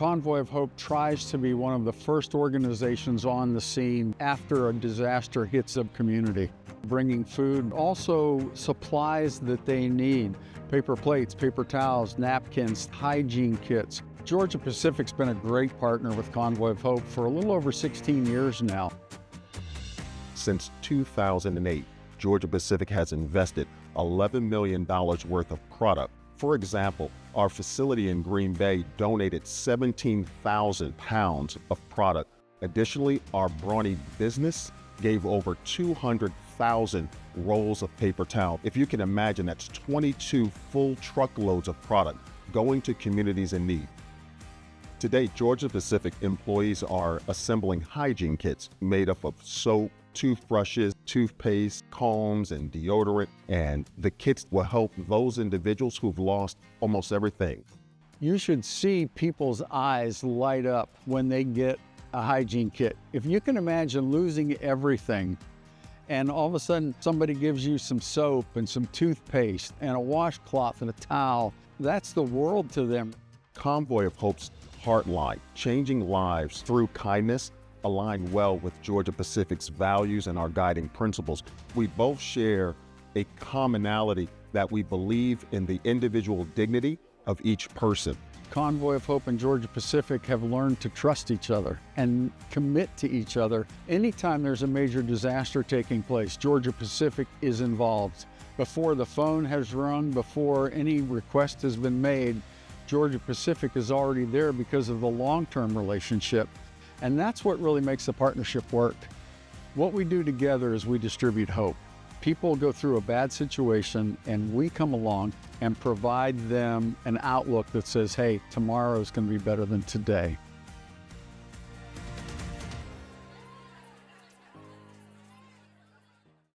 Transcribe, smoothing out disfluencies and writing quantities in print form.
Convoy of Hope tries to be one of the first organizations on the scene after a disaster hits a community, bringing food, also supplies that they need, paper plates, paper towels, napkins, hygiene kits. Georgia Pacific's been a great partner with Convoy of Hope for a little over 16 years now. Since 2008, Georgia Pacific has invested $11 million worth of product. For example, our facility in Green Bay donated 17,000 pounds of product. Additionally, our Brawny business gave over 200,000 rolls of paper towel. If you can imagine, that's 22 full truckloads of product going to communities in need. Today, Georgia Pacific employees are assembling hygiene kits made up of soap, toothbrushes, toothpaste, combs, and deodorant, and the kits will help those individuals who've lost almost everything. You should see people's eyes light up when they get a hygiene kit. If you can imagine losing everything, and all of a sudden somebody gives you some soap and some toothpaste and a washcloth and a towel, that's the world to them. Convoy of Hope's Heartline, changing lives through kindness, align well with Georgia Pacific's values and our guiding principles. We both share a commonality that we believe in the individual dignity of each person. Convoy of Hope and Georgia Pacific have learned to trust each other and commit to each other. Anytime there's a major disaster taking place, Georgia Pacific is involved. Before the phone has rung, before any request has been made, Georgia Pacific is already there because of the long-term relationship. And that's what really makes the partnership work. What we do together is we distribute hope. People go through a bad situation and we come along and provide them an outlook that says, hey, tomorrow is going to be better than today.